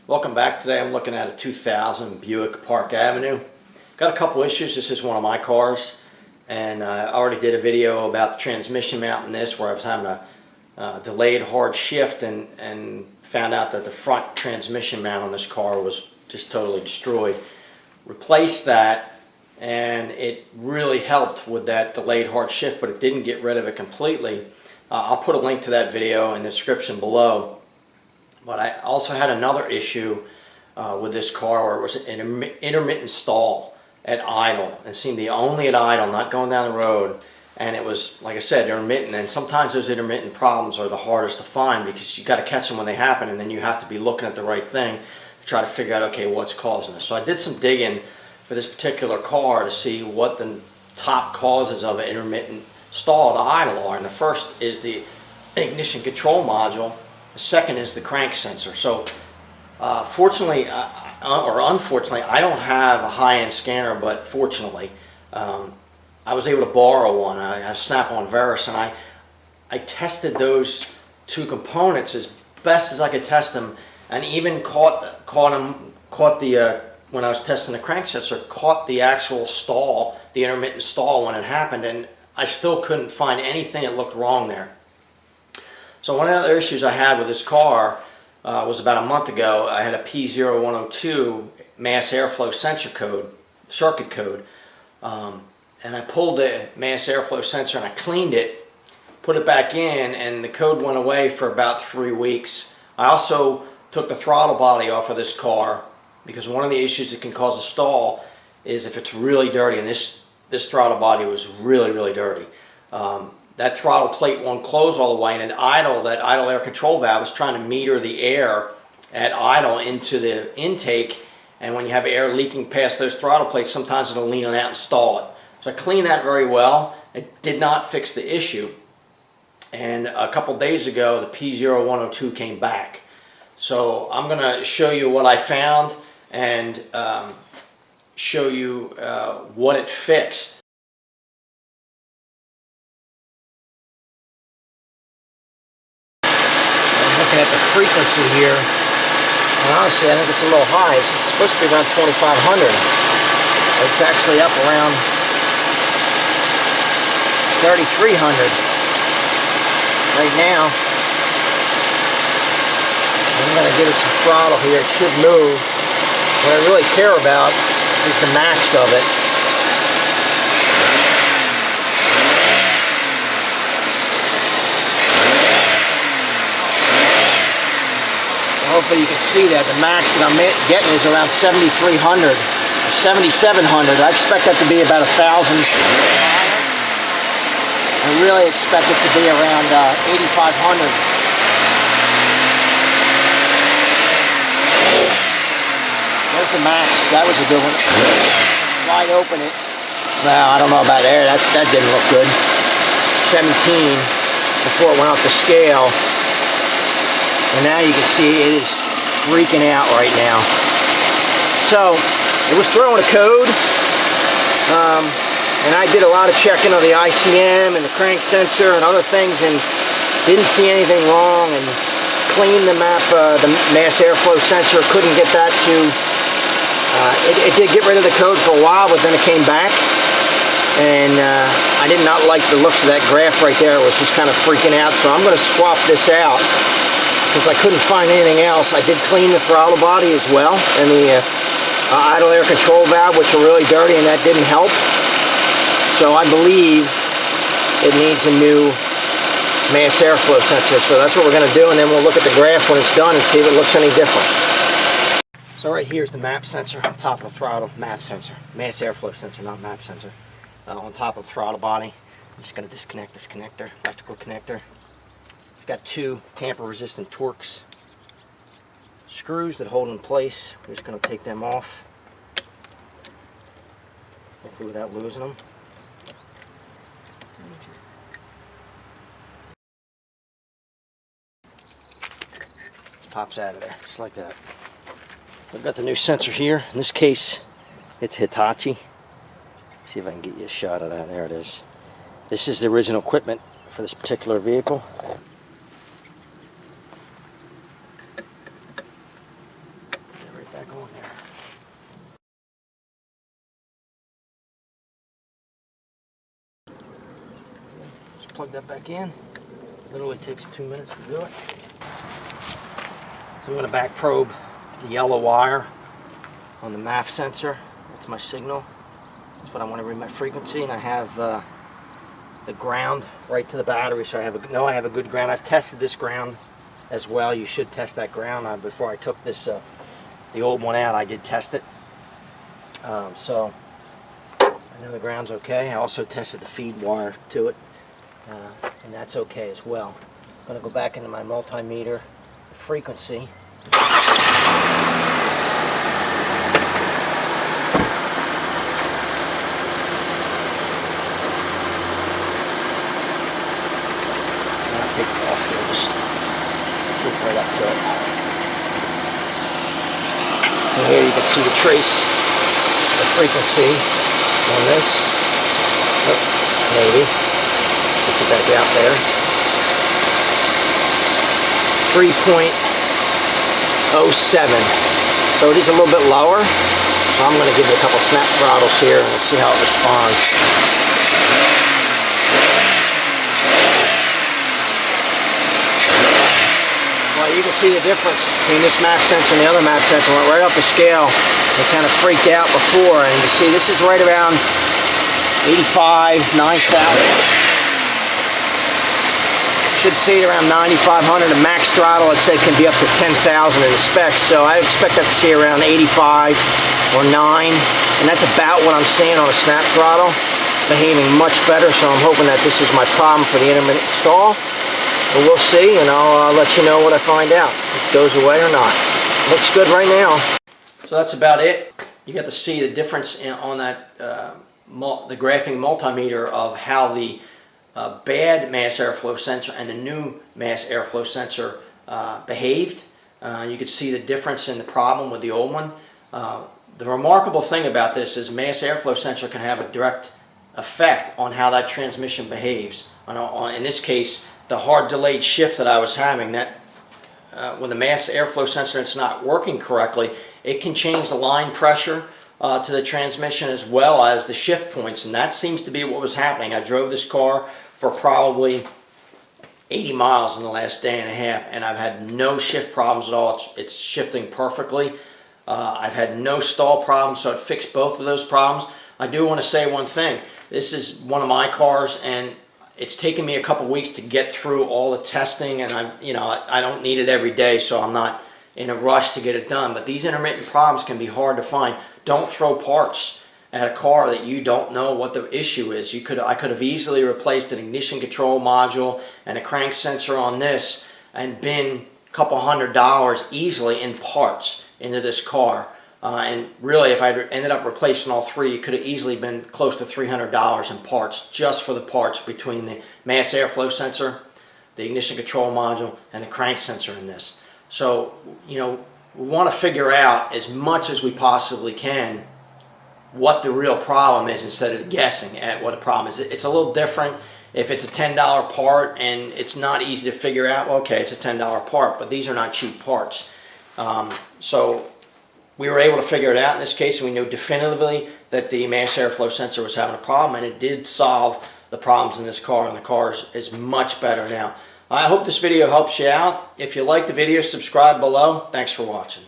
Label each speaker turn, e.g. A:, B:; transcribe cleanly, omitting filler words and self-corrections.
A: Welcome back. Today I'm looking at a 2000 Buick Park Avenue. Got a couple issues. This is one of my cars, and I already did a video about the transmission mount in this where I was having a delayed hard shift and found out that the front transmission mount on this car was just totally destroyed. Replaced that, and it really helped with that delayed hard shift, but it didn't get rid of it completely. I'll put a link to that video in the description below. But I also had another issue with this car where it was an intermittent stall at idle. It seemed to be only at idle, not going down the road. And it was, like I said, intermittent. And sometimes those intermittent problems are the hardest to find because you got to catch them when they happen, and then you have to be looking at the right thing to try to figure out, okay, what's causing this. So I did some digging for this particular car to see what the top causes of an intermittent stall at idle are. And the first is the ignition control module. The second is the crank sensor. So fortunately, or unfortunately, I don't have a high-end scanner, but fortunately, I was able to borrow one. I have Snap-on Verus, and I tested those two components as best as I could test them, and even caught the when I was testing the crank sensor, caught the actual stall, the intermittent stall when it happened, and I still couldn't find anything that looked wrong there. So one of the other issues I had with this car was about a month ago. I had a P0102 mass airflow sensor code, circuit code, and I pulled the mass airflow sensor and I cleaned it, put it back in, and the code went away for about 3 weeks. I also took the throttle body off of this car because one of the issues that can cause a stall is if it's really dirty, and this throttle body was really dirty. That throttle plate won't close all the way, and at idle, that idle air control valve is trying to meter the air at idle into the intake, and when you have air leaking past those throttle plates, sometimes it'll lean on out and stall it. So I cleaned that very well. It did not fix the issue, and a couple days ago the P0102 came back. So I'm going to show you what I found and show you what it fixed. At the frequency here, and honestly I think it's a little high. It's supposed to be around 2500. It's actually up around 3300 right now. I'm going to give it some throttle here. It should move. What I really care about is the max of it. Hopefully you can see that the max that I'm getting is around 7,300, 7,700. I expect that to be about 1,000. I really expect it to be around 8,500. There's the max. That was a good one. Wide open it. Well, I don't know about there. That didn't look good. 17 before it went off the scale. And now you can see it is freaking out right now. So it was throwing a code, and I did a lot of checking on the ICM and the crank sensor and other things, and didn't see anything wrong. And cleaned the mass airflow sensor. Couldn't get that to. It did get rid of the code for a while, but then it came back, and I did not like the looks of that graph right there. It was just kind of freaking out. So I'm going to swap this out, because I couldn't find anything else. I did clean the throttle body as well, and the idle air control valve, which are really dirty, and that didn't help. So I believe it needs a new mass airflow sensor. So that's what we're going to do, and then we'll look at the graph when it's done and see if it looks any different. So right here is the map sensor on top of the throttle. Map sensor. Mass airflow sensor, not map sensor. On top of the throttle body. I'm just going to disconnect this connector, electrical connector. It's got two tamper-resistant Torx screws that hold in place. We're just going to take them off, hopefully without losing them. Pops out of there, just like that. I've got the new sensor here. In this case, it's Hitachi. See if I can get you a shot of that. There it is. This is the original equipment for this particular vehicle. Back on there. Just plug that back in. Literally takes 2 minutes to do it. So I'm going to back probe the yellow wire on the MAF sensor. That's my signal. That's what I want to read my frequency, and I have the ground right to the battery, so I have a good ground. I've tested this ground as well. You should test that ground. Before I took this the old one out, I did test it. So I know the ground's okay. I also tested the feed wire to it, and that's okay as well. I'm going to go back into my multimeter frequency. Take it off here, just look right up to it. And here you can see the trace, the frequency on this. Oh, maybe. Put it back out there. 3.07. So it is a little bit lower. So I'm going to give it a couple snap throttles here and we'll see how it responds. Well, you can see the difference between this MAF sensor and the other MAF sensor. Went right off the scale and kind of freaked out before. And you see this is right around 85, 9,000. Should see it around 9,500. The max throttle, it said, can be up to 10,000 in the specs. So I expect that to see around 85 or 9. And that's about what I'm seeing on a snap throttle. Behaving much better. So I'm hoping that this is my problem for the intermittent stall. But we'll see, and I'll let you know what I find out. If it goes away or not. Looks good right now. So that's about it. You got to see the difference on that the graphing multimeter of how the bad mass airflow sensor and the new mass airflow sensor behaved. You could see the difference in the problem with the old one. The remarkable thing about this is mass airflow sensor can have a direct effect on how that transmission behaves. In this case, the hard delayed shift that I was having, that when the mass airflow sensor it's not working correctly, it can change the line pressure to the transmission as well as the shift points, and that seems to be what was happening. I drove this car for probably 80 miles in the last day and a half, and I've had no shift problems at all. It's shifting perfectly. I've had no stall problems, so it fixed both of those problems. I do want to say one thing. This is one of my cars, and it's taken me a couple weeks to get through all the testing, and I don't need it every day, so I'm not in a rush to get it done. But these intermittent problems can be hard to find. Don't throw parts at a car that you don't know what the issue is. I could have easily replaced an ignition control module and a crank sensor on this and been a couple $100 easily in parts into this car. And really, if I ended up replacing all three, it could have easily been close to $300 in parts, just for the parts between the mass airflow sensor, the ignition control module, and the crank sensor in this. So, we want to figure out as much as we possibly can what the real problem is instead of guessing at what a problem is. It's a little different if it's a $10 part and it's not easy to figure out. Okay, it's a $10 part, but these are not cheap parts. So we were able to figure it out in this case, and we knew definitively that the mass airflow sensor was having a problem, and it did solve the problems in this car, and the car is much better now. I hope this video helps you out. If you like the video, subscribe below. Thanks for watching.